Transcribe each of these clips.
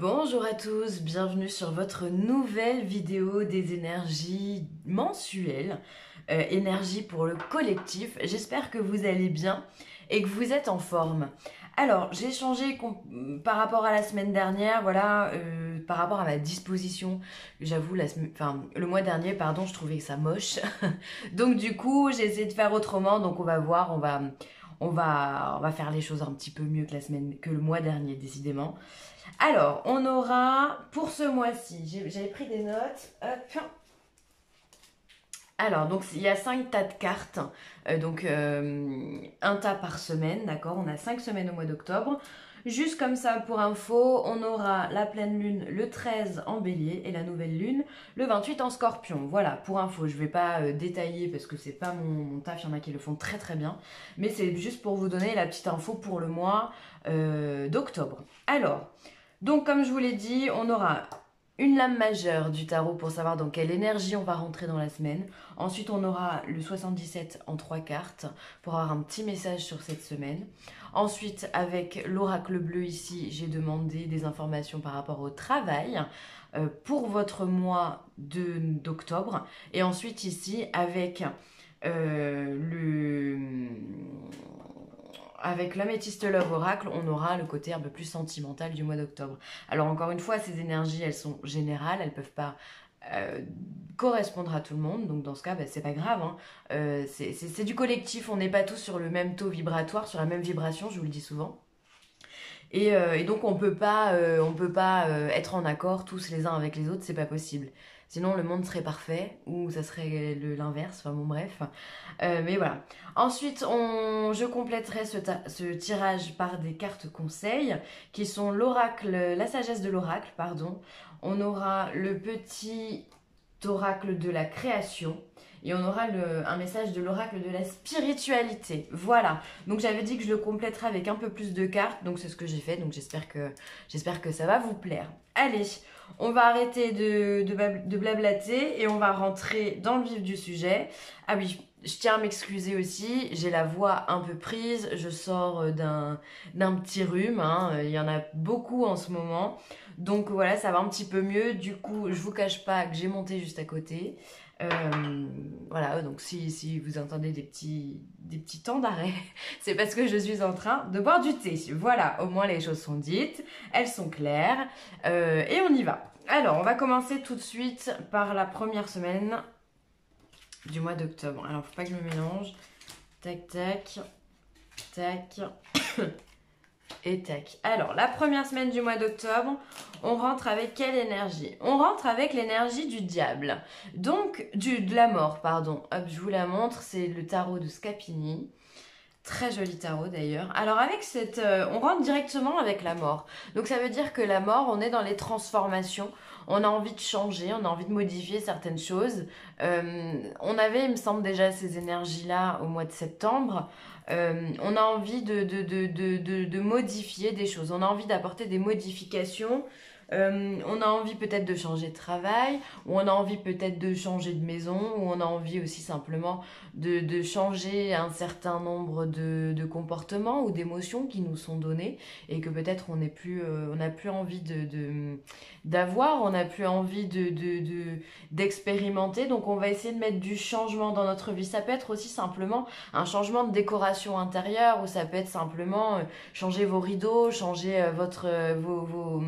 Bonjour à tous, bienvenue sur votre nouvelle vidéo des énergies mensuelles, énergie pour le collectif. J'espère que vous allez bien et que vous êtes en forme. Alors, j'ai changé par rapport à la semaine dernière, voilà, par rapport à ma disposition. J'avoue, le mois dernier, pardon, je trouvais ça moche. Donc du coup, j'ai essayé de faire autrement, donc on va voir, on va faire les choses un petit peu mieux que le mois dernier, décidément. Alors, on aura, pour ce mois-ci, j'avais pris des notes, hop. Alors, donc il y a 5 tas de cartes, un tas par semaine, d'accord? On a 5 semaines au mois d'octobre. Juste comme ça, pour info, on aura la pleine lune le 13 en bélier et la nouvelle lune le 28 en scorpion. Voilà, pour info, je ne vais pas détailler parce que c'est pas mon taf, il y en a qui le font très très bien. Mais c'est juste pour vous donner la petite info pour le mois d'octobre. Alors, donc comme je vous l'ai dit, on aura une lame majeure du tarot pour savoir dans quelle énergie on va rentrer dans la semaine. Ensuite, on aura le 77 en 3 cartes pour avoir un petit message sur cette semaine. Ensuite, avec l'oracle bleu ici, j'ai demandé des informations par rapport au travail pour votre mois d'octobre. Et ensuite ici, avec l'améthyste Love Oracle, on aura le côté un peu plus sentimental du mois d'octobre. Alors encore une fois, ces énergies, elles sont générales, elles ne peuvent pas correspondre à tout le monde, donc dans ce cas, c'est pas grave, hein. C'est du collectif, on n'est pas tous sur le même taux vibratoire, sur la même vibration, je vous le dis souvent. Et donc on peut pas être en accord tous les uns avec les autres, c'est pas possible. Sinon le monde serait parfait, ou ça serait l'inverse, enfin bon bref. Mais voilà. Ensuite, je compléterai ce tirage par des cartes conseils, qui sont l'oracle, la sagesse de l'oracle, pardon. On aura le petit oracle de la création, et on aura un message de l'oracle de la spiritualité. Voilà, donc j'avais dit que je le compléterais avec un peu plus de cartes, donc c'est ce que j'ai fait, donc j'espère que ça va vous plaire. Allez, on va arrêter de blablater et on va rentrer dans le vif du sujet. Ah oui, je tiens à m'excuser aussi, j'ai la voix un peu prise, je sors d'un petit rhume, hein. Il y en a beaucoup en ce moment. Donc voilà, ça va un petit peu mieux. Du coup, je vous cache pas que j'ai monté juste à côté. Voilà, donc si vous entendez des petits temps d'arrêt, c'est parce que je suis en train de boire du thé. Voilà, au moins les choses sont dites, elles sont claires, et on y va. Alors, on va commencer tout de suite par la première semaine du mois d'octobre. Alors, faut pas que je me mélange. Tac, tac, tac. Et tac. Alors, la première semaine du mois d'octobre, on rentre avec quelle énergie? On rentre avec l'énergie du diable. Donc, de la mort, pardon. Hop, je vous la montre, c'est le tarot de Scapini. Très joli tarot d'ailleurs. Alors avec on rentre directement avec la mort. Donc ça veut dire que la mort, on est dans les transformations. On a envie de changer, on a envie de modifier certaines choses. On avait, il me semble, déjà ces énergies-là au mois de septembre. On a envie de modifier des choses. On a envie d'apporter des modifications. On a envie peut-être de changer de travail, ou on a envie peut-être de changer de maison, ou on a envie aussi simplement de changer un certain nombre de comportements ou d'émotions qui nous sont donnés et que peut-être on n'a plus envie d'avoir, on n'a plus envie d'expérimenter. Donc on va essayer de mettre du changement dans notre vie. Ça peut être aussi simplement un changement de décoration intérieure, ou ça peut être simplement changer vos rideaux, changer vos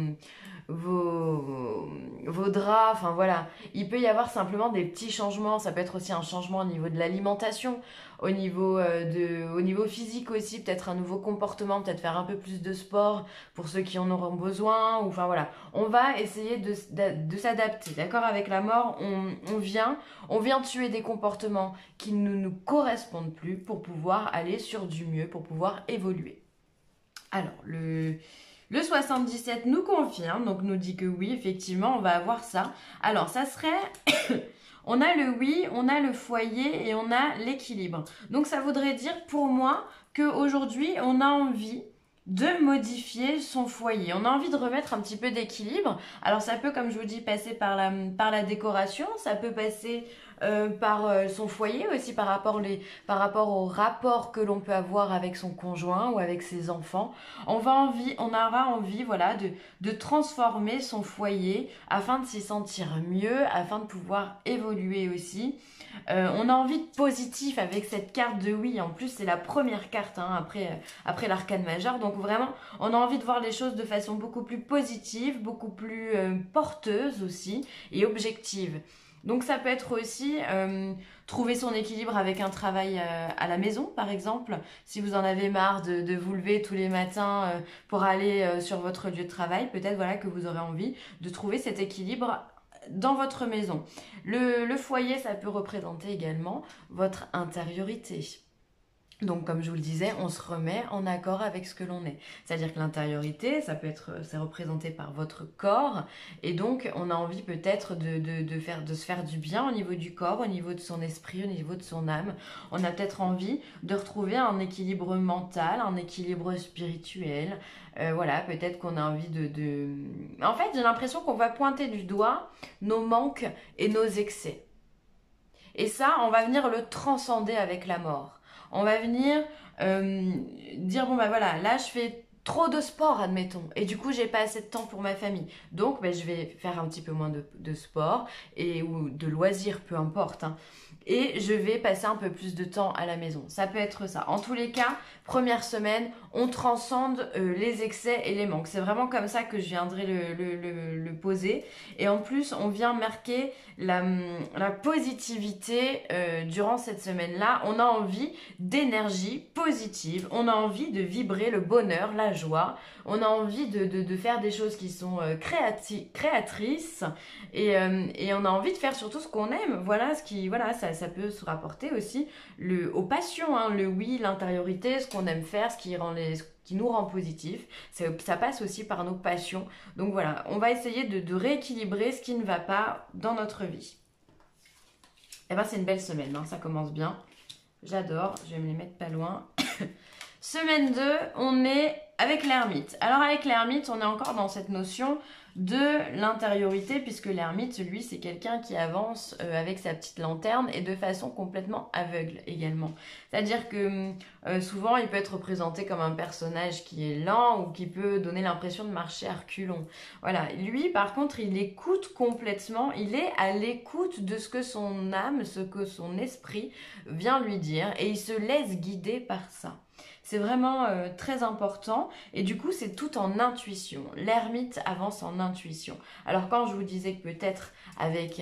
draps, enfin voilà. Il peut y avoir simplement des petits changements. Ça peut être aussi un changement au niveau de l'alimentation, au niveau physique aussi, peut-être un nouveau comportement, peut-être faire un peu plus de sport pour ceux qui en auront besoin, ou enfin voilà. On va essayer de s'adapter, d'accord? Avec la mort, on vient tuer des comportements qui ne nous correspondent plus pour pouvoir aller sur du mieux, pour pouvoir évoluer. Alors, le 77 nous confirme, donc nous dit que oui, effectivement, on va avoir ça. Alors, ça serait... on a le oui, on a le foyer et on a l'équilibre. Donc, ça voudrait dire pour moi qu'aujourd'hui, on a envie de modifier son foyer. On a envie de remettre un petit peu d'équilibre. Alors, ça peut, comme je vous dis, passer par la décoration. Ça peut passer par son foyer aussi, par rapport au rapport que l'on peut avoir avec son conjoint ou avec ses enfants. On aura envie, voilà, de transformer son foyer afin de s'y sentir mieux, afin de pouvoir évoluer aussi. On a envie de positif avec cette carte de oui. En plus, c'est la première carte hein, après l'arcane majeur. Donc vraiment, on a envie de voir les choses de façon beaucoup plus positive, beaucoup plus porteuse aussi et objective. Donc ça peut être aussi trouver son équilibre avec un travail à la maison, par exemple. Si vous en avez marre de vous lever tous les matins pour aller sur votre lieu de travail, peut-être voilà que vous aurez envie de trouver cet équilibre dans votre maison. Le foyer, ça peut représenter également votre intériorité. Donc, comme je vous le disais, on se remet en accord avec ce que l'on est. C'est-à-dire que l'intériorité, c'est représenté par votre corps. Et donc, on a envie peut-être de se faire du bien au niveau du corps, au niveau de son esprit, au niveau de son âme. On a peut-être envie de retrouver un équilibre mental, un équilibre spirituel. Voilà, peut-être qu'on a envie En fait, j'ai l'impression qu'on va pointer du doigt nos manques et nos excès. Et ça, on va venir le transcender avec la mort. On va venir dire, bon bah voilà, là je fais trop de sport, admettons, et du coup j'ai pas assez de temps pour ma famille. Donc je vais faire un petit peu moins de sport ou de loisirs, peu importe. Hein. Et je vais passer un peu plus de temps à la maison. Ça peut être ça. En tous les cas, première semaine, on transcende les excès et les manques. C'est vraiment comme ça que je viendrai le poser. Et en plus, on vient marquer la positivité durant cette semaine-là. On a envie d'énergie positive. On a envie de vibrer le bonheur, la joie. On a envie de faire des choses qui sont créatrices. Et on a envie de faire surtout ce qu'on aime. Voilà, ça peut se rapporter aussi aux passions. Hein, le oui, l'intériorité, ce qu'on aime faire, ce qui nous rend positif. Ça passe aussi par nos passions. Donc voilà, on va essayer de rééquilibrer ce qui ne va pas dans notre vie. Et ben c'est une belle semaine, hein, ça commence bien. J'adore, je vais me les mettre pas loin. Semaine 2, on est avec l'ermite. Alors avec l'ermite, on est encore dans cette notion de l'intériorité, puisque l'ermite, lui, c'est quelqu'un qui avance avec sa petite lanterne et de façon complètement aveugle également. C'est-à-dire que souvent, il peut être représenté comme un personnage qui est lent ou qui peut donner l'impression de marcher à reculons. Voilà, lui, par contre, il écoute complètement, il est à l'écoute de ce que son âme, ce que son esprit vient lui dire et il se laisse guider par ça. C'est vraiment très important et du coup c'est tout en intuition. L'ermite avance en intuition. Alors quand je vous disais que peut-être avec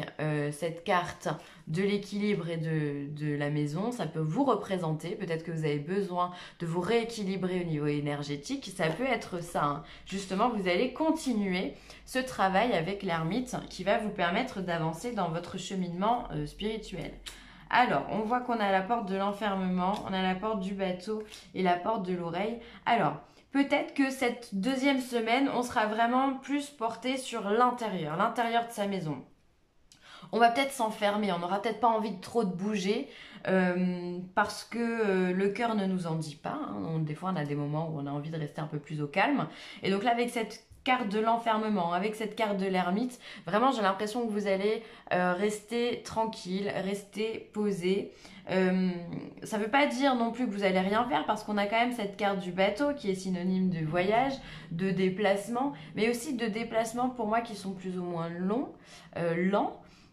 cette carte de l'équilibre et de la maison, ça peut vous représenter, peut-être que vous avez besoin de vous rééquilibrer au niveau énergétique, ça peut être ça. Hein. Justement, vous allez continuer ce travail avec l'ermite qui va vous permettre d'avancer dans votre cheminement spirituel. Alors, on voit qu'on a la porte de l'enfermement, on a la porte du bateau et la porte de l'oreille. Alors, peut-être que cette deuxième semaine, on sera vraiment plus porté sur l'intérieur de sa maison. On va peut-être s'enfermer, on n'aura peut-être pas envie de trop de bouger parce que le cœur ne nous en dit pas. Hein. Des fois, on a des moments où on a envie de rester un peu plus au calme. Et donc là, avec cette carte de l'enfermement, avec cette carte de l'ermite, vraiment j'ai l'impression que vous allez rester tranquille, rester posé. Ça ne veut pas dire non plus que vous allez rien faire parce qu'on a quand même cette carte du bateau qui est synonyme de voyage, de déplacement, mais aussi de déplacements pour moi qui sont plus ou moins lents.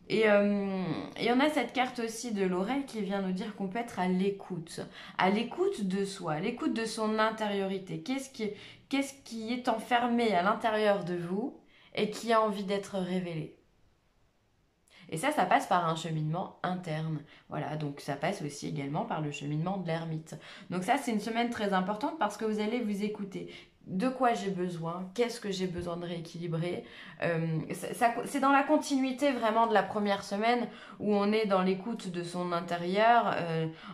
Et on a cette carte aussi de l'oreille qui vient nous dire qu'on peut être à l'écoute de soi, à l'écoute de son intériorité. Qu'est-ce qui est enfermé à l'intérieur de vous et qui a envie d'être révélé. Et ça passe par un cheminement interne. Voilà, donc ça passe aussi également par le cheminement de l'ermite. Donc ça, c'est une semaine très importante parce que vous allez vous écouter. De quoi j'ai besoin, qu'est-ce que j'ai besoin de rééquilibrer. C'est dans la continuité vraiment de la première semaine où on est dans l'écoute de son intérieur,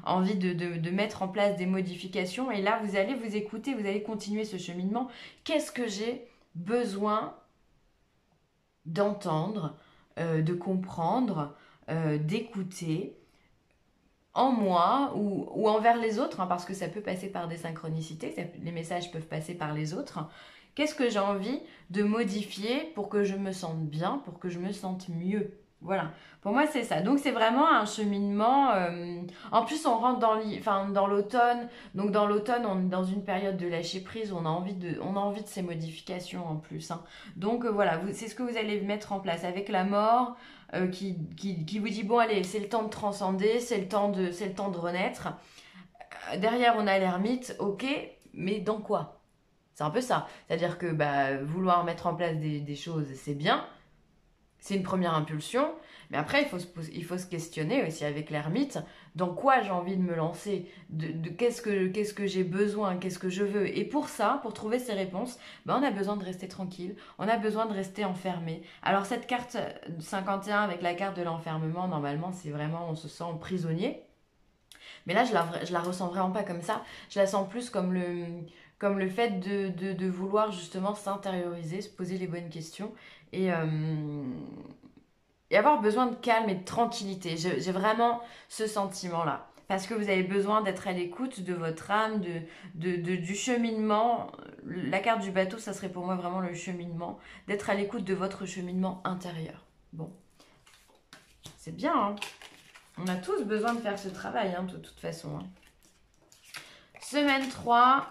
envie de mettre en place des modifications. Et là, vous allez vous écouter, vous allez continuer ce cheminement. Qu'est-ce que j'ai besoin d'entendre, de comprendre, d'écouter en moi ou envers les autres, hein, parce que ça peut passer par des synchronicités, les messages peuvent passer par les autres. Qu'est-ce que j'ai envie de modifier pour que je me sente bien, pour que je me sente mieux? Voilà, pour moi c'est ça. Donc c'est vraiment un cheminement. En plus on rentre dans l'automne. Donc dans l'automne on est dans une période de lâcher prise. On a envie de ces modifications en plus, hein. Donc voilà, c'est ce que vous allez mettre en place avec la mort qui vous dit bon allez c'est le temps de transcender, c'est le temps de renaître. Derrière on a l'ermite, ok, mais dans quoi? C'est un peu ça. C'est-à-dire que bah, vouloir mettre en place des choses c'est bien. C'est une première impulsion, mais après il faut se questionner aussi avec l'ermite, dans quoi j'ai envie de me lancer, qu'est-ce que j'ai besoin, qu'est-ce que je veux. Et pour ça, pour trouver ces réponses, ben on a besoin de rester tranquille, on a besoin de rester enfermé. Alors cette carte 51 avec la carte de l'enfermement, normalement c'est vraiment on se sent prisonnier. Mais là je la ressens vraiment pas comme ça, je la sens plus comme le fait de vouloir justement s'intérioriser, se poser les bonnes questions et, et avoir besoin de calme et de tranquillité. J'ai vraiment ce sentiment-là. Parce que vous avez besoin d'être à l'écoute de votre âme, du cheminement. La carte du bateau, ça serait pour moi vraiment le cheminement. D'être à l'écoute de votre cheminement intérieur. Bon, c'est bien, hein. On a tous besoin de faire ce travail, hein, de toute façon, hein. Semaine 3.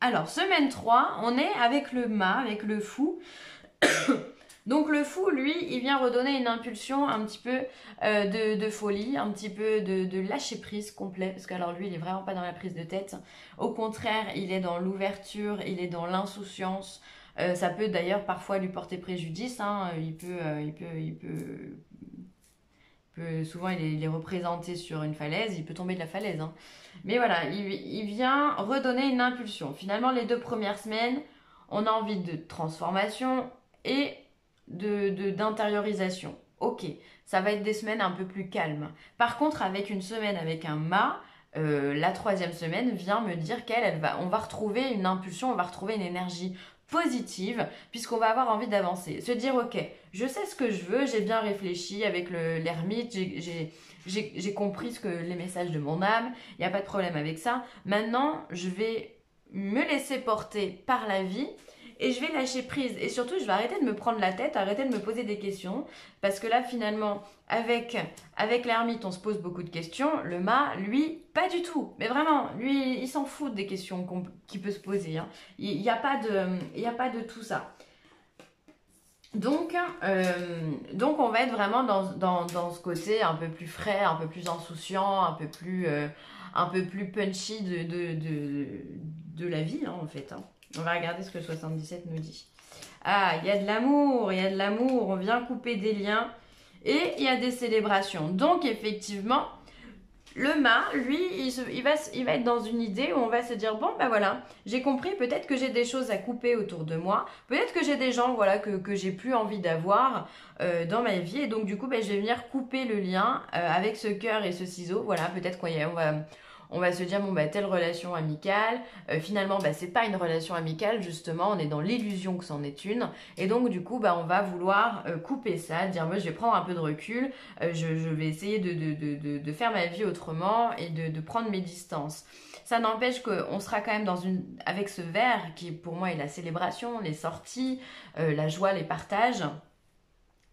Alors, semaine 3, on est avec le mât, avec le fou. Donc le fou, lui, il vient redonner une impulsion un petit peu de folie, un petit peu de lâcher prise complet, parce que alors lui, il est vraiment pas dans la prise de tête. Au contraire, il est dans l'ouverture, il est dans l'insouciance. Ça peut d'ailleurs parfois lui porter préjudice, hein. Souvent, il est représenté sur une falaise, il peut tomber de la falaise, hein. Mais voilà, il vient redonner une impulsion. Finalement, les 2 premières semaines, on a envie de transformation et d'intériorisation. Ok, ça va être des semaines un peu plus calmes. Par contre, avec une semaine avec un mât, la 3e semaine vient me dire on va retrouver une impulsion, on va retrouver une énergie positive, puisqu'on va avoir envie d'avancer. Se dire, ok, je sais ce que je veux, j'ai bien réfléchi avec l'ermite, j'ai compris les messages de mon âme, il n'y a pas de problème avec ça. Maintenant, je vais me laisser porter par la vie et je vais lâcher prise. Et surtout, je vais arrêter de me prendre la tête, arrêter de me poser des questions. Parce que là, finalement, avec l'ermite, on se pose beaucoup de questions. Le mât, lui, pas du tout. Mais vraiment, lui, il s'en fout des questions qu'il peut se poser, hein. Il n'y a pas de tout ça. Donc, on va être vraiment dans ce côté un peu plus frais, un peu plus insouciant, un peu plus punchy de la vie, hein, en fait, hein. On va regarder ce que le 77 nous dit. Ah, il y a de l'amour, on vient couper des liens et il y a des célébrations. Donc effectivement, le mât, lui, il va être dans une idée où on va se dire, bon, ben voilà, j'ai compris, peut-être que j'ai des choses à couper autour de moi, peut-être que j'ai des gens, voilà, que j'ai plus envie d'avoir dans ma vie, et donc du coup, ben, je vais venir couper le lien avec ce cœur et ce ciseau, voilà, peut-être on va se dire, bon, bah, telle relation amicale, finalement, bah, c'est pas une relation amicale, justement, on est dans l'illusion que c'en est une. Et donc, du coup, bah, on va vouloir couper ça, dire, moi, je vais prendre un peu de recul, je vais essayer de faire ma vie autrement et de prendre mes distances. Ça n'empêche qu'on sera quand même avec ce verre qui, pour moi, est la célébration, les sorties, la joie, les partages.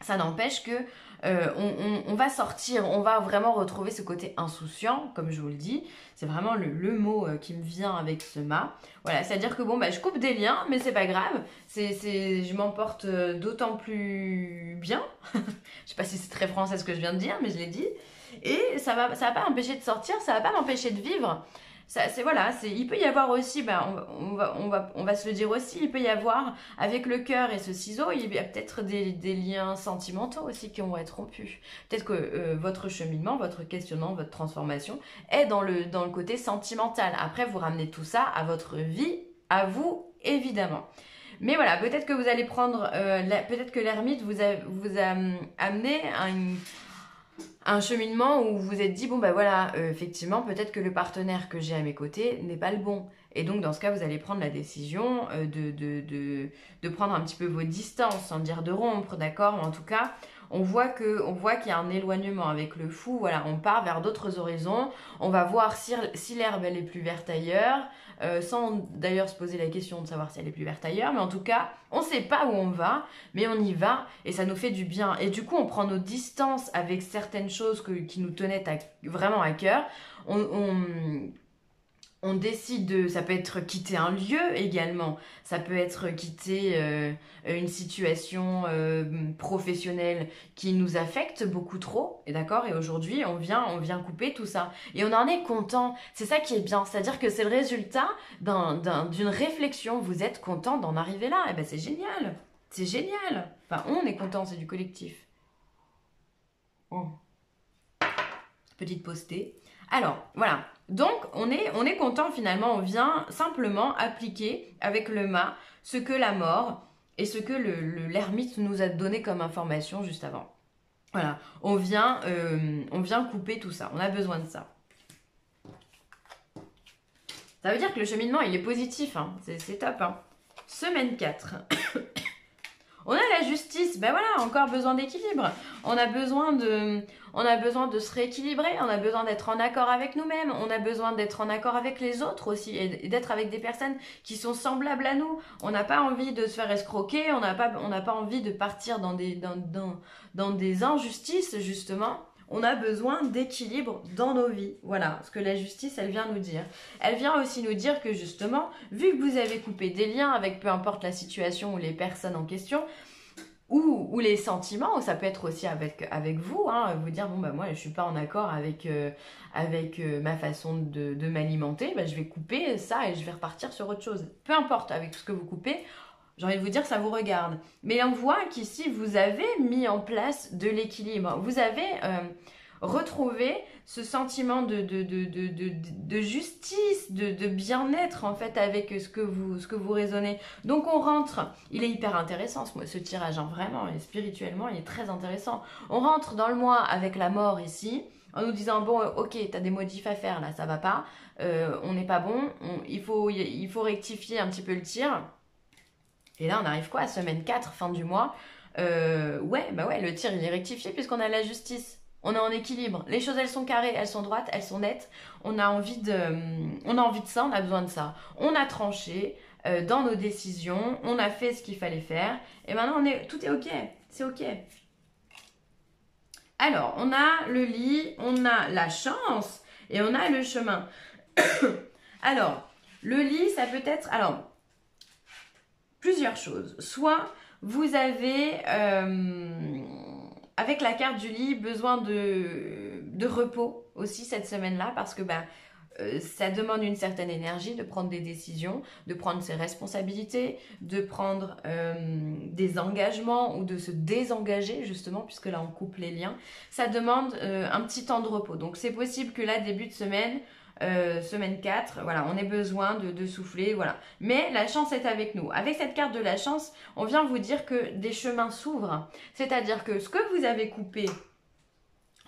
Ça n'empêche que on va sortir, on va vraiment retrouver ce côté insouciant, comme je vous le dis. C'est vraiment le mot qui me vient avec ce mât. Voilà, c'est-à-dire que bon, bah, je coupe des liens, mais c'est pas grave. Je m'en porte d'autant plus bien. Je sais pas si c'est très français ce que je viens de dire, mais je l'ai dit. Et ça va pas m'empêcher de sortir, ça va pas m'empêcher de vivre. Il peut y avoir aussi, ben, on va se le dire aussi, il peut y avoir avec le cœur et ce ciseau, il y a peut-être des liens sentimentaux aussi qui vont être rompus. Peut-être que votre cheminement, votre questionnement, votre transformation est dans le côté sentimental. Après, vous ramenez tout ça à votre vie, à vous, évidemment. Mais voilà, peut-être que vous allez prendre, peut-être que l'ermite vous a amené à un cheminement où vous vous êtes dit, bon ben voilà, effectivement, peut-être que le partenaire que j'ai à mes côtés n'est pas le bon. Et donc, dans ce cas, vous allez prendre la décision de prendre un petit peu vos distances, sans dire de rompre, d'accord? Mais en tout cas, on voit qu'il y a un éloignement avec le fou. Voilà, on part vers d'autres horizons. On va voir si l'herbe elle est plus verte ailleurs, sans d'ailleurs se poser la question de savoir si elle est plus verte ailleurs. Mais en tout cas, on ne sait pas où on va, mais on y va et ça nous fait du bien. Et du coup, on prend nos distances avec certaines choses qui nous tenaient vraiment à cœur. On décide ça peut être quitter un lieu également, ça peut être quitter une situation professionnelle qui nous affecte beaucoup trop, et d'accord, et aujourd'hui on vient couper tout ça, et on en est content, c'est ça qui est bien, c'est-à-dire que c'est le résultat d'une réflexion, vous êtes content d'en arriver là, et ben c'est génial, enfin on est content, c'est du collectif. Oh. Petite postée. Alors, voilà. Donc, on est content finalement. On vient simplement appliquer avec le mât ce que la mort et ce que l'ermite nous a donné comme information juste avant. Voilà. On vient couper tout ça. On a besoin de ça. Ça veut dire que le cheminement, il est positif. Hein. C'est top. Hein. Semaine 4. On a la justice, ben voilà, encore besoin d'équilibre. On a besoin de se rééquilibrer, on a besoin d'être en accord avec nous-mêmes, on a besoin d'être en accord avec les autres aussi, et d'être avec des personnes qui sont semblables à nous. On n'a pas envie de se faire escroquer, on n'a pas envie de partir dans des injustices, justement. On a besoin d'équilibre dans nos vies. Voilà ce que la justice, elle vient nous dire. Elle vient aussi nous dire que justement, vu que vous avez coupé des liens avec peu importe la situation ou les personnes en question, ou les sentiments, ou ça peut être aussi avec vous, hein, vous dire, bon, bah moi, je suis pas en accord avec ma façon de m'alimenter, bah, je vais couper ça et je vais repartir sur autre chose. Peu importe avec tout ce que vous coupez, j'ai envie de vous dire, ça vous regarde. Mais on voit qu'ici, vous avez mis en place de l'équilibre. Vous avez retrouvé ce sentiment de justice, de bien-être, en fait, avec ce que vous raisonnez. Donc, on rentre. Il est hyper intéressant, ce tirage, hein, vraiment. Et spirituellement, il est très intéressant. On rentre dans le mois avec la mort ici, en nous disant, bon, ok, t'as des modifs à faire, là, ça va pas. On n'est pas bon. Il faut rectifier un petit peu le tir. Et là, on arrive quoi? Semaine 4, fin du mois. Ouais, le tir, il est rectifié puisqu'on a la justice. On est en équilibre. Les choses, elles sont carrées, elles sont droites, elles sont nettes. On a envie de ça, on a besoin de ça. On a tranché dans nos décisions, on a fait ce qu'il fallait faire. Et maintenant, tout est OK. C'est OK. Alors, on a le lit, on a la chance et on a le chemin. Alors, le lit, ça peut être... Alors, plusieurs choses. Soit vous avez, avec la carte du lit, besoin de repos aussi cette semaine-là parce que ça demande une certaine énergie de prendre des décisions, de prendre ses responsabilités, de prendre des engagements ou de se désengager justement puisque là on coupe les liens. Ça demande un petit temps de repos. Donc c'est possible que là, début de semaine, semaine 4, voilà, on ait besoin de souffler, voilà. Mais la chance est avec nous. Avec cette carte de la chance, on vient vous dire que des chemins s'ouvrent. C'est-à-dire que ce que vous avez coupé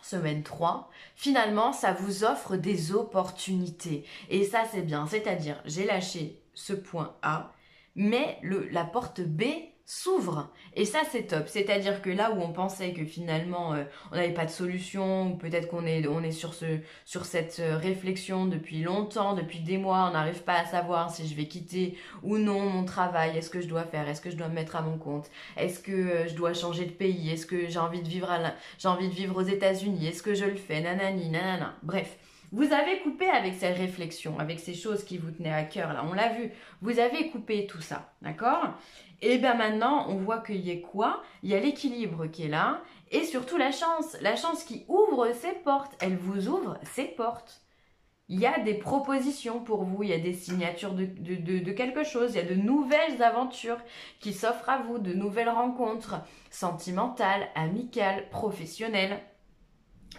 semaine 3, finalement, ça vous offre des opportunités. Et ça, c'est bien. C'est-à-dire, j'ai lâché ce point A, mais la porte B s'ouvre. Et ça, c'est top. C'est-à-dire que là où on pensait que finalement, on n'avait pas de solution, ou peut-être qu'on est sur cette réflexion depuis longtemps, depuis des mois, on n'arrive pas à savoir si je vais quitter ou non mon travail, est-ce que je dois faire, est-ce que je dois me mettre à mon compte, est-ce que je dois changer de pays, est-ce que j'ai envie de vivre aux États-Unis, est-ce que je le fais, nanani, nanana. Bref. Vous avez coupé avec ces réflexions, avec ces choses qui vous tenaient à cœur, là, on l'a vu. Vous avez coupé tout ça, d'accord? Et bien maintenant, on voit qu'il y a quoi? Il y a l'équilibre qui est là, et surtout la chance qui ouvre ses portes. Elle vous ouvre ses portes. Il y a des propositions pour vous, il y a des signatures de quelque chose, il y a de nouvelles aventures qui s'offrent à vous, de nouvelles rencontres sentimentales, amicales, professionnelles,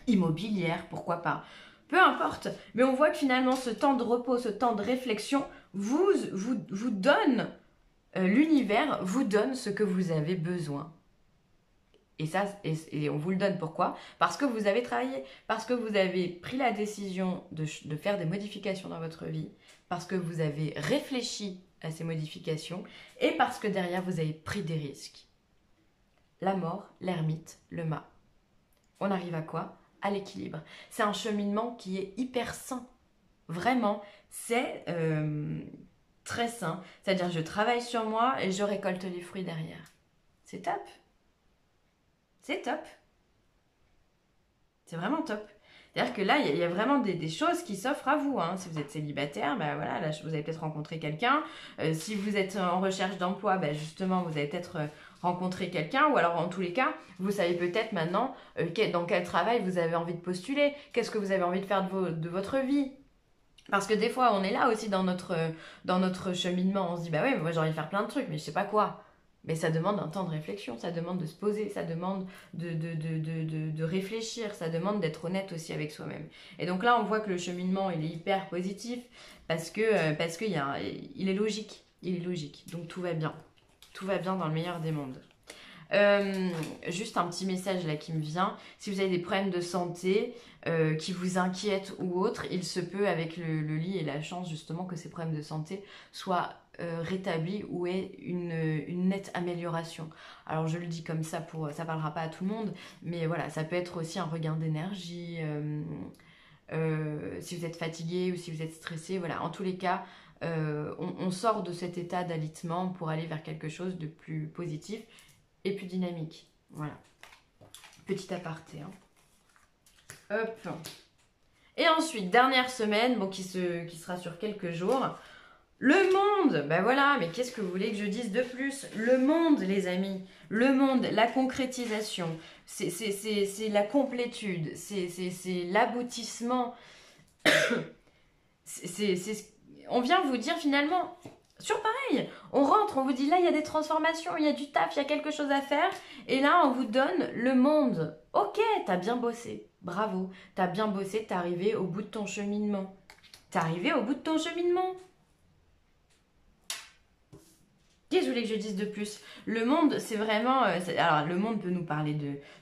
immobilières, pourquoi pas. Peu importe, mais on voit que finalement ce temps de repos, ce temps de réflexion vous donne, l'univers vous donne ce que vous avez besoin. Et ça, et on vous le donne pourquoi? Parce que vous avez travaillé, parce que vous avez pris la décision de faire des modifications dans votre vie, parce que vous avez réfléchi à ces modifications et parce que derrière vous avez pris des risques. la mort, l'ermite, le mât. On arrive à quoi? À l'équilibre. C'est un cheminement qui est hyper sain. Vraiment, c'est très sain. C'est-à-dire, je travaille sur moi et je récolte les fruits derrière. C'est top. C'est top. C'est vraiment top. C'est-à-dire que là, il y a vraiment des choses qui s'offrent à vous. Hein. Si vous êtes célibataire, ben voilà, là, vous avez peut-être rencontré quelqu'un. Si vous êtes en recherche d'emploi, ben justement, vous avez peut-être rencontré quelqu'un. Ou alors, en tous les cas, vous savez peut-être maintenant dans quel travail vous avez envie de postuler. Qu'est-ce que vous avez envie de faire de votre vie. Parce que des fois, on est là aussi dans notre cheminement. On se dit, bah ouais, moi j'ai envie de faire plein de trucs, mais je sais pas quoi. Mais ça demande un temps de réflexion, ça demande de se poser, ça demande de réfléchir, ça demande d'être honnête aussi avec soi-même. Et donc là, on voit que le cheminement, il est hyper positif parce que il est logique. Il est logique. Donc tout va bien. Tout va bien dans le meilleur des mondes. Juste un petit message là qui me vient. Si vous avez des problèmes de santé qui vous inquiètent ou autres, il se peut avec le lit et la chance justement que ces problèmes de santé soient rétablis ou aient une nette amélioration. Alors je le dis comme ça, ça parlera pas à tout le monde, mais voilà, ça peut être aussi un regain d'énergie, si vous êtes fatigué ou si vous êtes stressé, voilà, en tous les cas, on sort de cet état d'alitement pour aller vers quelque chose de plus positif et plus dynamique. Voilà. Petit aparté. Hein. Hop. Et ensuite, dernière semaine, bon, qui sera sur quelques jours. Le monde, ben voilà, mais qu'est-ce que vous voulez que je dise de plus? Le monde, les amis, le monde, la concrétisation, c'est la complétude, c'est l'aboutissement. On vient vous dire finalement, sur pareil, on rentre, on vous dit là, il y a des transformations, il y a du taf, il y a quelque chose à faire, et là, on vous donne le monde. Ok, t'as bien bossé, bravo, t'as bien bossé, t'es arrivé au bout de ton cheminement. T'es arrivé au bout de ton cheminement. Qu'est-ce que je voulais que je dise de plus? Le monde, c'est vraiment... alors, le monde peut nous parler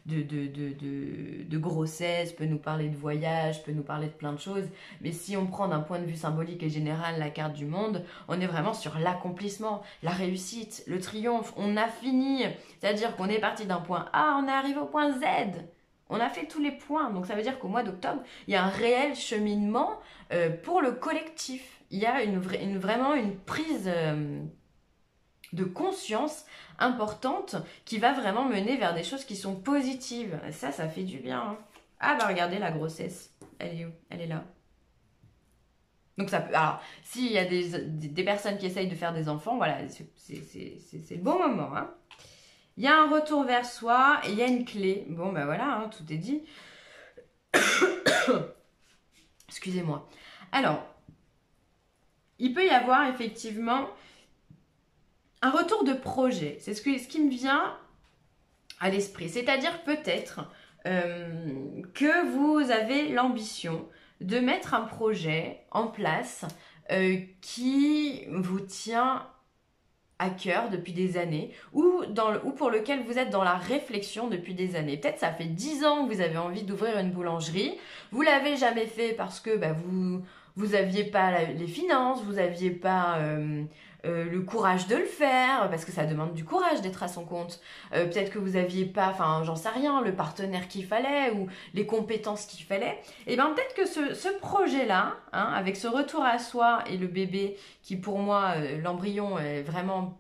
de grossesse, peut nous parler de voyage, peut nous parler de plein de choses. Mais si on prend d'un point de vue symbolique et général la carte du monde, on est vraiment sur l'accomplissement, la réussite, le triomphe. On a fini. C'est-à-dire qu'on est parti d'un point A, on est arrivé au point Z. On a fait tous les points. Donc, ça veut dire qu'au mois d'octobre, il y a un réel cheminement pour le collectif. Il y a vraiment une prise... de conscience importante qui va vraiment mener vers des choses qui sont positives. Ça fait du bien. Hein. Ah bah regardez la grossesse. Elle est où? Elle est là. Donc ça peut... Alors, s'il y a des personnes qui essayent de faire des enfants, voilà, c'est le bon moment. Hein. Il y a un retour vers soi et il y a une clé. Bon bah voilà, hein, tout est dit. Excusez-moi. Alors, il peut y avoir effectivement... un retour de projet, c'est ce qui me vient à l'esprit. C'est-à-dire peut-être que vous avez l'ambition de mettre un projet en place qui vous tient à cœur depuis des années ou pour lequel vous êtes dans la réflexion depuis des années. Peut-être ça fait 10 ans que vous avez envie d'ouvrir une boulangerie. Vous ne l'avez jamais fait parce que vous n'aviez pas les finances, vous n'aviez pas... le courage de le faire, parce que ça demande du courage d'être à son compte. Peut-être que vous n'aviez pas, enfin j'en sais rien, le partenaire qu'il fallait ou les compétences qu'il fallait. Et bien peut-être que ce projet-là, hein, avec ce retour à soi et le bébé qui pour moi, l'embryon est vraiment...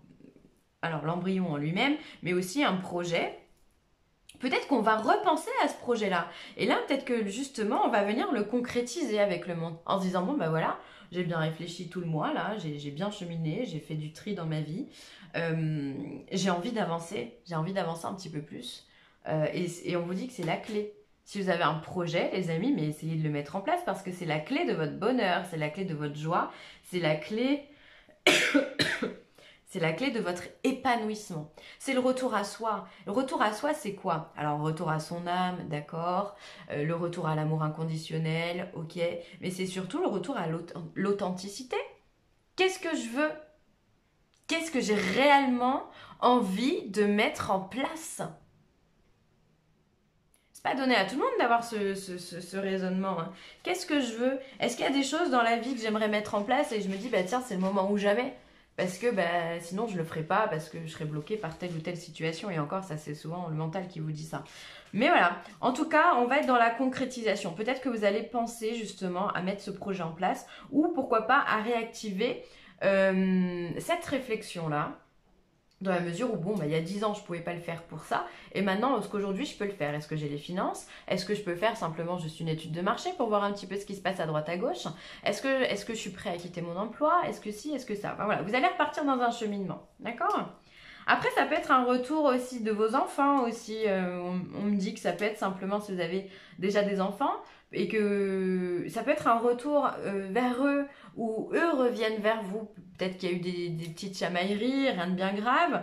Alors l'embryon en lui-même, mais aussi un projet... Peut-être qu'on va repenser à ce projet-là. Et là, peut-être que justement, on va venir le concrétiser avec le monde. En se disant, bon, ben voilà, j'ai bien réfléchi tout le mois, là, j'ai bien cheminé, j'ai fait du tri dans ma vie. J'ai envie d'avancer un petit peu plus. Et on vous dit que c'est la clé. Si vous avez un projet, les amis, mais essayez de le mettre en place parce que c'est la clé de votre bonheur, c'est la clé de votre joie, c'est la clé... C'est la clé de votre épanouissement. C'est le retour à soi. Le retour à soi, c'est quoi? Alors, retour à son âme, d'accord. Le retour à l'amour inconditionnel, ok. Mais c'est surtout le retour à l'authenticité. Qu'est-ce que je veux? Qu'est-ce que j'ai réellement envie de mettre en place? C'est pas donné à tout le monde d'avoir ce raisonnement. Hein. Qu'est-ce que je veux? Est-ce qu'il y a des choses dans la vie que j'aimerais mettre en place et je me dis, bah tiens, c'est le moment ou jamais? Parce que sinon je le ferai pas, parce que je serai bloquée par telle ou telle situation. Et encore, ça c'est souvent le mental qui vous dit ça. Mais voilà, en tout cas, on va être dans la concrétisation. Peut-être que vous allez penser justement à mettre ce projet en place ou pourquoi pas à réactiver cette réflexion-là. Dans la mesure où, bon, il y a 10 ans, je ne pouvais pas le faire pour ça. Et maintenant, est-ce qu'aujourd'hui, je peux le faire? Est-ce que j'ai les finances? Est-ce que je peux faire simplement juste une étude de marché pour voir un petit peu ce qui se passe à droite à gauche? Est-ce que je suis prêt à quitter mon emploi? Est-ce que si? Est-ce que ça? Enfin, voilà, vous allez repartir dans un cheminement. D'accord? Après, ça peut être un retour aussi de vos enfants aussi. On me dit que ça peut être simplement si vous avez déjà des enfants et que ça peut être un retour vers eux ou eux reviennent vers vous. Peut-être qu'il y a eu des petites chamailleries, rien de bien grave.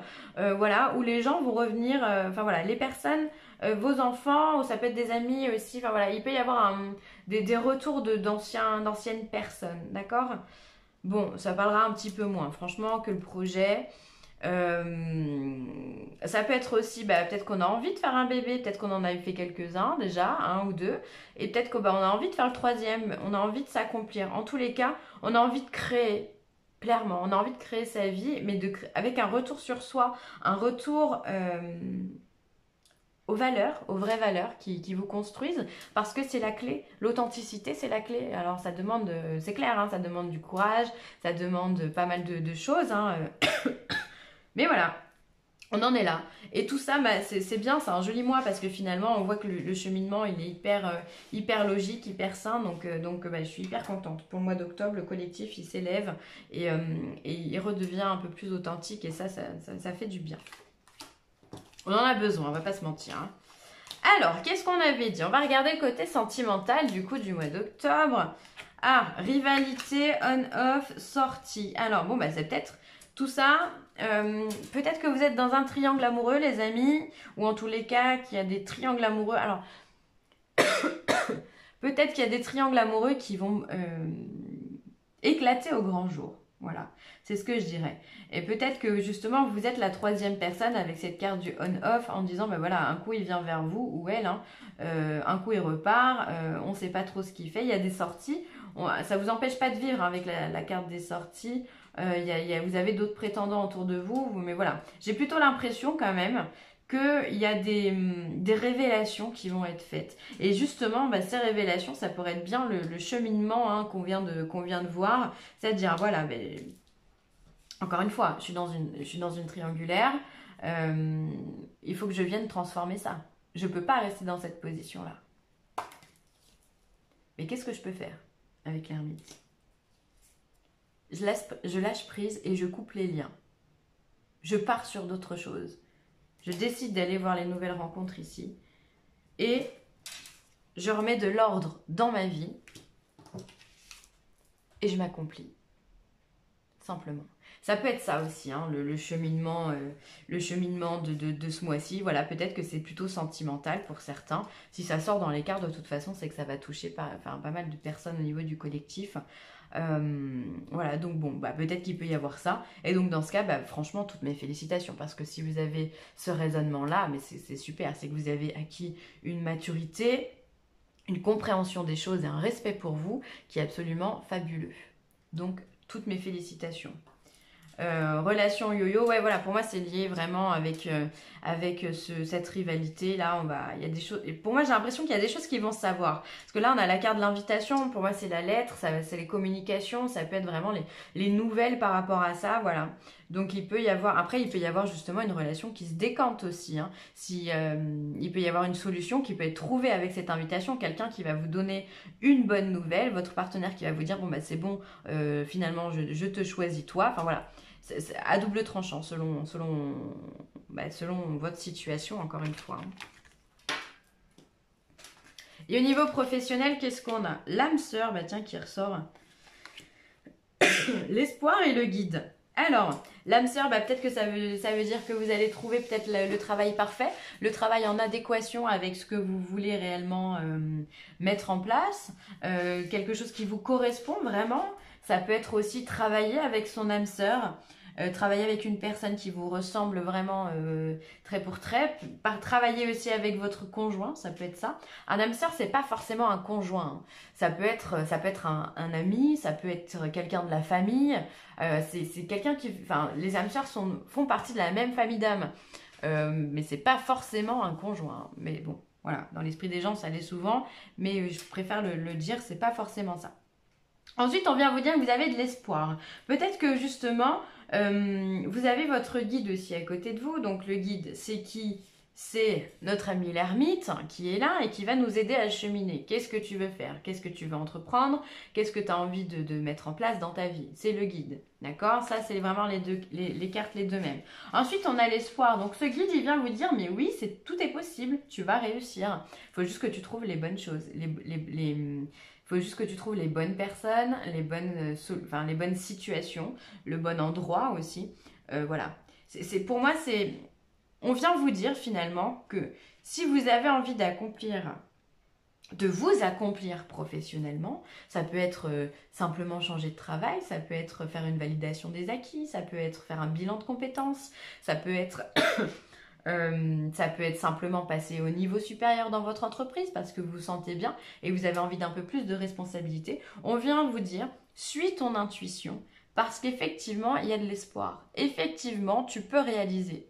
Voilà, où les gens vont revenir, enfin voilà, les personnes, vos enfants, ou ça peut être des amis aussi. Enfin voilà, il peut y avoir des retours d'anciennes personnes, d'accord? Bon, ça parlera un petit peu moins, franchement, que le projet. Ça peut être aussi, peut-être qu'on a envie de faire un bébé, peut-être qu'on en a fait quelques-uns déjà, un ou deux, et peut-être qu'on a envie de faire le troisième, on a envie de s'accomplir. En tous les cas, on a envie de créer, clairement, on a envie de créer sa vie, mais avec un retour sur soi, un retour aux valeurs, aux vraies valeurs qui vous construisent, parce que c'est la clé, l'authenticité c'est la clé. Alors ça demande, c'est clair, hein, ça demande du courage, ça demande pas mal de choses, hein, mais voilà, on en est là. Et tout ça, c'est bien, c'est un joli mois parce que finalement, on voit que le cheminement, il est hyper logique, hyper sain. Donc je suis hyper contente. Pour le mois d'octobre, le collectif, il s'élève et il redevient un peu plus authentique. Et ça fait du bien. On en a besoin, on va pas se mentir. Hein. Alors, qu'est-ce qu'on avait dit? On va regarder le côté sentimental du coup du mois d'octobre. Ah, rivalité, on-off, sortie. Alors, bon, c'est peut-être tout ça. Peut-être que vous êtes dans un triangle amoureux, les amis, ou en tous les cas, qu'il y a des triangles amoureux. Alors, peut-être qu'il y a des triangles amoureux qui vont éclater au grand jour. Voilà, c'est ce que je dirais. Et peut-être que justement, vous êtes la troisième personne avec cette carte du on-off en disant, voilà, un coup il vient vers vous ou elle, hein, un coup il repart, on ne sait pas trop ce qu'il fait, il y a des sorties. Ça ne vous empêche pas de vivre hein, avec la carte des sorties. Vous avez d'autres prétendants autour de vous, mais voilà. J'ai plutôt l'impression quand même qu'il y a des révélations qui vont être faites. Et justement, ces révélations, ça pourrait être bien le cheminement hein, qu'on vient de voir. C'est-à-dire, voilà, encore une fois, je suis dans une triangulaire. Il faut que je vienne transformer ça. Je ne peux pas rester dans cette position-là. Mais qu'est-ce que je peux faire avec l'ermite? Je lâche prise et je coupe les liens. Je pars sur d'autres choses. Je décide d'aller voir les nouvelles rencontres ici. Et je remets de l'ordre dans ma vie. Et je m'accomplis. Simplement. Ça peut être ça aussi, hein, le cheminement, de ce mois-ci. Voilà, peut-être que c'est plutôt sentimental pour certains. Si ça sort dans les cartes, de toute façon, c'est que ça va toucher pas mal de personnes au niveau du collectif. Voilà, donc bon, peut-être qu'il peut y avoir ça. Et donc dans ce cas, franchement, toutes mes félicitations. Parce que si vous avez ce raisonnement-là, mais c'est super, c'est que vous avez acquis une maturité, une compréhension des choses et un respect pour vous qui est absolument fabuleux. Donc, toutes mes félicitations. Relation yo-yo, ouais voilà, pour moi c'est lié vraiment avec cette rivalité là. Il y a des choses, et pour moi j'ai l'impression qu'il y a des choses qui vont se savoir, parce que là on a la carte de l'invitation, pour moi c'est la lettre, c'est les communications, ça peut être vraiment les nouvelles par rapport à ça, voilà. Donc il peut y avoir justement une relation qui se décante aussi, hein. Il peut y avoir une solution qui peut être trouvée avec cette invitation, quelqu'un qui va vous donner une bonne nouvelle, votre partenaire qui va vous dire c'est bon, finalement je te choisis toi, enfin voilà. C'est à double tranchant selon votre situation, encore une fois. Et au niveau professionnel, qu'est-ce qu'on a? L'âme sœur, tiens, qui ressort. L'espoir et le guide. Alors, l'âme sœur, peut-être que ça veut dire que vous allez trouver peut-être le travail parfait, le travail en adéquation avec ce que vous voulez réellement mettre en place, quelque chose qui vous correspond vraiment. Ça peut être aussi travailler avec son âme sœur. travailler avec une personne qui vous ressemble vraiment trait pour trait. Travailler aussi avec votre conjoint, ça peut être ça. Un âme sœur, c'est pas forcément un conjoint. Hein. Ça peut être un ami, ça peut être quelqu'un de la famille. C'est quelqu'un qui... Enfin, les âmes sœurs font partie de la même famille d'âmes. Mais c'est pas forcément un conjoint. Hein. Mais bon, voilà, dans l'esprit des gens, ça l'est souvent. Mais je préfère le dire, c'est pas forcément ça. Ensuite, on vient vous dire que vous avez de l'espoir. Peut-être que justement, vous avez votre guide aussi à côté de vous. Donc le guide, c'est qui? C'est notre ami l'ermite qui est là et qui va nous aider à cheminer. Qu'est-ce que tu veux faire? Qu'est-ce que tu veux entreprendre? Qu'est-ce que tu as envie de mettre en place dans ta vie? C'est le guide. D'accord? Ça, c'est vraiment les cartes les deux mêmes. Ensuite, on a l'espoir. Donc ce guide, il vient vous dire, mais oui, tout est possible. Tu vas réussir. Il faut juste que tu trouves les bonnes choses. Il faut juste que tu trouves les bonnes personnes, les bonnes situations, le bon endroit aussi. Voilà. Pour moi, on vient vous dire finalement que si vous avez envie de vous accomplir professionnellement, ça peut être simplement changer de travail, ça peut être faire une validation des acquis, ça peut être faire un bilan de compétences, ça peut être... ça peut être simplement passer au niveau supérieur dans votre entreprise parce que vous vous sentez bien et vous avez envie d'un peu plus de responsabilité. On vient vous dire, suis ton intuition parce qu'effectivement, il y a de l'espoir. Effectivement, tu peux réaliser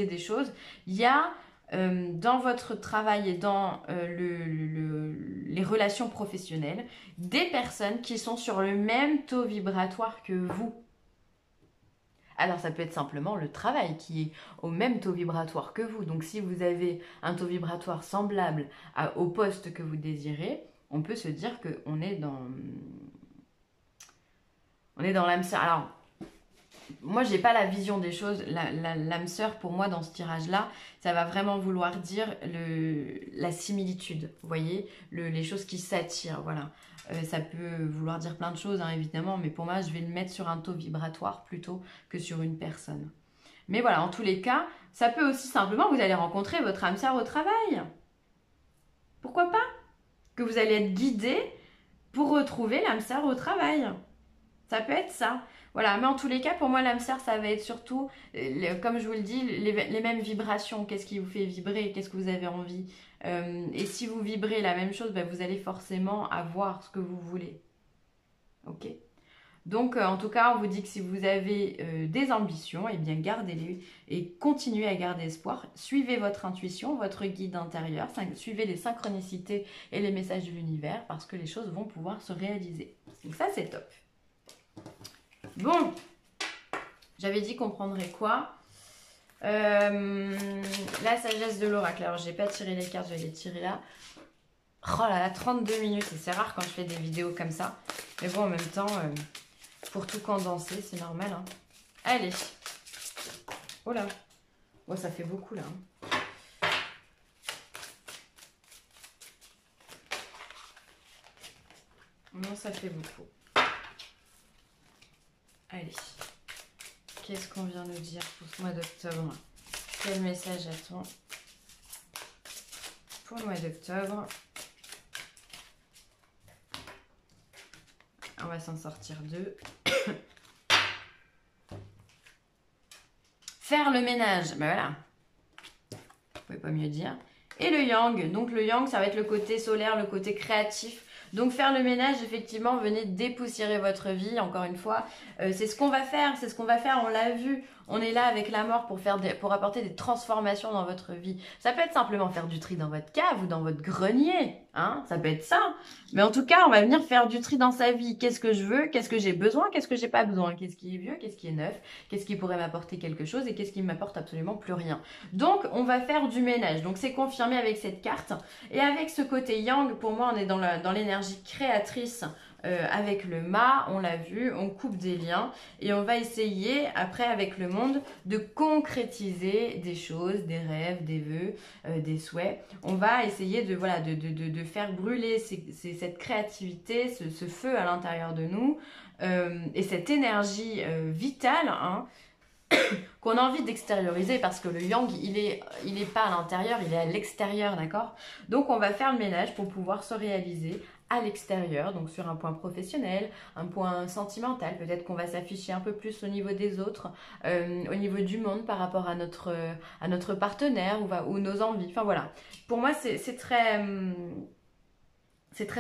des choses. Il y a dans votre travail et dans les relations professionnelles des personnes qui sont sur le même taux vibratoire que vous. Alors ça peut être simplement le travail qui est au même taux vibratoire que vous. Donc si vous avez un taux vibratoire semblable au poste que vous désirez, on peut se dire qu'on est dans l'âme sœur. Alors moi j'ai pas la vision des choses. L'âme sœur pour moi dans ce tirage-là, ça va vraiment vouloir dire la similitude. Vous voyez, les choses qui s'attirent, voilà. Ça peut vouloir dire plein de choses, hein, évidemment, mais pour moi, je vais le mettre sur un taux vibratoire plutôt que sur une personne. Mais voilà, en tous les cas, ça peut aussi simplement, vous allez rencontrer votre âme sœur au travail. Pourquoi pas? Que vous allez être guidé pour retrouver l'âme sœur au travail. Ça peut être ça. Voilà, mais en tous les cas, pour moi, l'âme sœur, ça va être surtout, comme je vous le dis, les mêmes vibrations. Qu'est-ce qui vous fait vibrer? Qu'est-ce que vous avez envie? Et si vous vibrez la même chose, ben, vous allez forcément avoir ce que vous voulez. Ok? Donc, en tout cas, on vous dit que si vous avez des ambitions, eh bien, gardez-les et continuez à garder espoir. Suivez votre intuition, votre guide intérieur. Suivez les synchronicités et les messages de l'univers parce que les choses vont pouvoir se réaliser. Donc ça, c'est top. Bon, j'avais dit qu'on prendrait quoi? La sagesse de l'oracle. Alors, j'ai pas tiré les cartes, je vais les tirer là. Oh là là, 32 minutes. C'est rare quand je fais des vidéos comme ça. Mais bon, en même temps, pour tout condenser, c'est normal. Hein. Allez. Oh là. Oh, ça fait beaucoup là. Hein. Non, ça fait beaucoup. Allez. Qu'est-ce qu'on vient nous dire pour ce mois d'octobre? Quel message a-t-on pour le mois d'octobre? On va s'en sortir deux. Faire le ménage. Ben voilà. Vous pouvez pas mieux dire. Et le yang. Donc le yang, ça va être le côté solaire, le côté créatif. Donc faire le ménage, effectivement, venez dépoussiérer votre vie, encore une fois. C'est ce qu'on va faire, on l'a vu. On est là avec la mort pour apporter des transformations dans votre vie. Ça peut être simplement faire du tri dans votre cave ou dans votre grenier, hein, ça peut être ça. Mais en tout cas, on va venir faire du tri dans sa vie. Qu'est-ce que je veux? Qu'est-ce que j'ai besoin? Qu'est-ce que j'ai pas besoin? Qu'est-ce qui est vieux? Qu'est-ce qui est neuf? Qu'est-ce qui pourrait m'apporter quelque chose? Et qu'est-ce qui ne m'apporte absolument plus rien? Donc, on va faire du ménage. Donc, c'est confirmé avec cette carte. Et avec ce côté yang, pour moi, on est dans l'énergie créatrice. Avec le mât, on l'a vu, on coupe des liens et on va essayer après avec le monde de concrétiser des choses, des rêves, des vœux, des souhaits. On va essayer de faire brûler cette créativité, ce feu à l'intérieur de nous et cette énergie vitale, hein, qu'on a envie d'extérioriser parce que le yang, il est pas à l'intérieur, il est à l'extérieur, d'accord? Donc on va faire le ménage pour pouvoir se réaliser à l'extérieur, donc sur un point professionnel, un point sentimental, peut-être qu'on va s'afficher un peu plus au niveau des autres, au niveau du monde par rapport à notre partenaire ou nos envies, enfin voilà. Pour moi, c'est très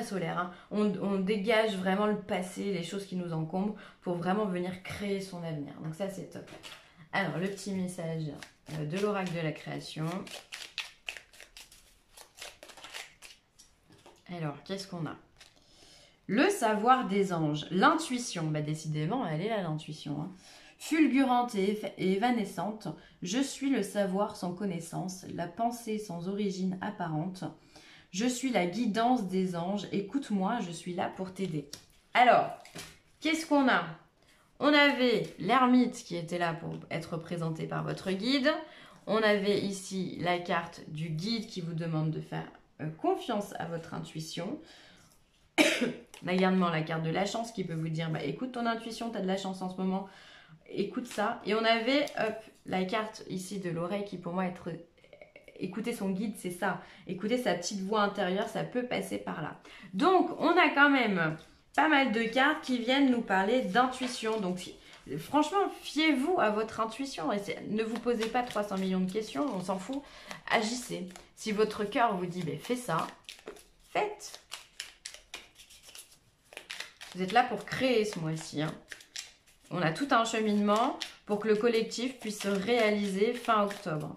solaire, hein. On dégage vraiment le passé, les choses qui nous encombrent pour vraiment venir créer son avenir. Donc ça, c'est top. Alors, le petit message de l'oracle de la création. Alors, qu'est-ce qu'on a? Le savoir des anges, l'intuition. Bah, décidément, elle est là, l'intuition, hein. Fulgurante et évanescente, je suis le savoir sans connaissance, la pensée sans origine apparente. Je suis la guidance des anges, écoute-moi, je suis là pour t'aider. Alors, qu'est-ce qu'on a? On avait l'ermite qui était là pour être présenté par votre guide. On avait ici la carte du guide qui vous demande de faire confiance à votre intuition. On a également la carte de la chance qui peut vous dire bah, écoute ton intuition, tu as de la chance en ce moment, écoute ça. Et on avait la carte ici de l'oreille qui pour moi écouter son guide, c'est ça. Écouter sa petite voix intérieure, ça peut passer par là. Donc, on a quand même pas mal de cartes qui viennent nous parler d'intuition. Donc, franchement, fiez-vous à votre intuition. Et ne vous posez pas 300 millions de questions, on s'en fout. Agissez. Si votre cœur vous dit, fais ça, faites. Vous êtes là pour créer ce mois-ci, hein. On a tout un cheminement pour que le collectif puisse se réaliser fin octobre.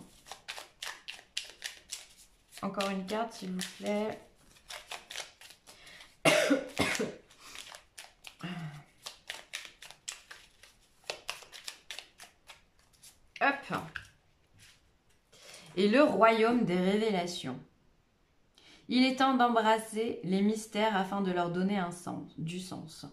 Encore une carte, s'il vous plaît. Hop. Et le royaume des révélations. Il est temps d'embrasser les mystères afin de leur donner du sens.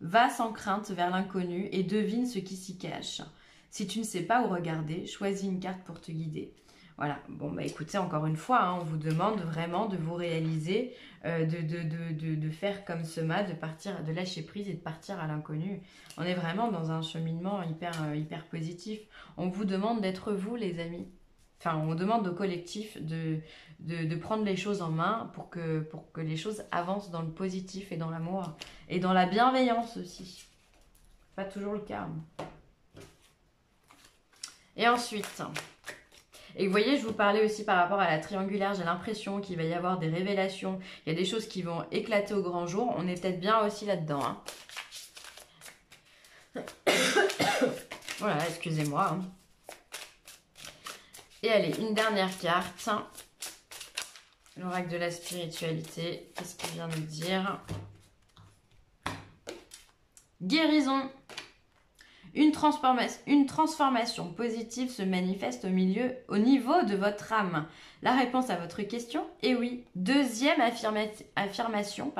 Va sans crainte vers l'inconnu et devine ce qui s'y cache. Si tu ne sais pas où regarder, choisis une carte pour te guider. Voilà, bon bah écoutez, encore une fois, hein, on vous demande vraiment de vous réaliser, de faire comme Sema, de partir, de lâcher prise et de partir à l'inconnu. On est vraiment dans un cheminement hyper positif. On vous demande d'être vous, les amis. Enfin, on demande au collectif de prendre les choses en main pour que les choses avancent dans le positif et dans l'amour. Et dans la bienveillance aussi. Pas toujours le cas. Et ensuite... Et vous voyez, je vous parlais aussi par rapport à la triangulaire, j'ai l'impression qu'il va y avoir des révélations, il y a des choses qui vont éclater au grand jour, on est peut-être bien aussi là-dedans, hein. Voilà, excusez-moi, hein. Et allez, une dernière carte, l'oracle de la spiritualité, qu'est-ce qu'il vient nous dire? Guérison. Une transformation positive se manifeste au niveau de votre âme. La réponse à votre question est oui. Deuxième affirmation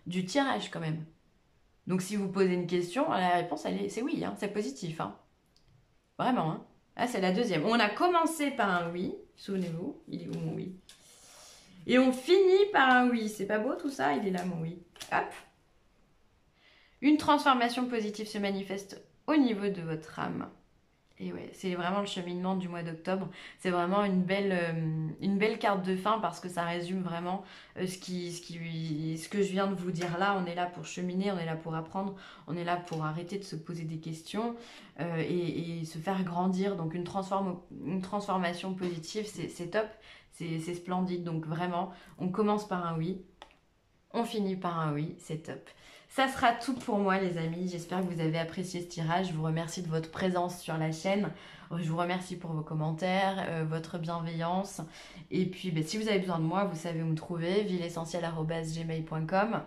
du tirage quand même. Donc si vous posez une question, la réponse c'est oui, hein, c'est positif. Hein. Vraiment. Hein. Là c'est la deuxième. On a commencé par un oui, souvenez-vous, il est où mon oui? Et on finit par un oui. C'est pas beau tout ça? Il est là mon oui. Hop. Une transformation positive se manifeste au niveau de votre âme. Et ouais, c'est vraiment le cheminement du mois d'octobre. C'est vraiment une belle carte de fin parce que ça résume vraiment ce que je viens de vous dire là. On est là pour cheminer, on est là pour apprendre, on est là pour arrêter de se poser des questions et se faire grandir. Donc une transformation positive, c'est top, c'est splendide. Donc vraiment, on commence par un oui, on finit par un oui, c'est top. Ça sera tout pour moi les amis, j'espère que vous avez apprécié ce tirage, je vous remercie de votre présence sur la chaîne, je vous remercie pour vos commentaires, votre bienveillance, et puis si vous avez besoin de moi, vous savez où me trouver, villeessentielle@gmail.com,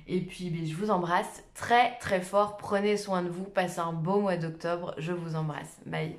et puis je vous embrasse très très fort, prenez soin de vous, passez un beau mois d'octobre, je vous embrasse, bye.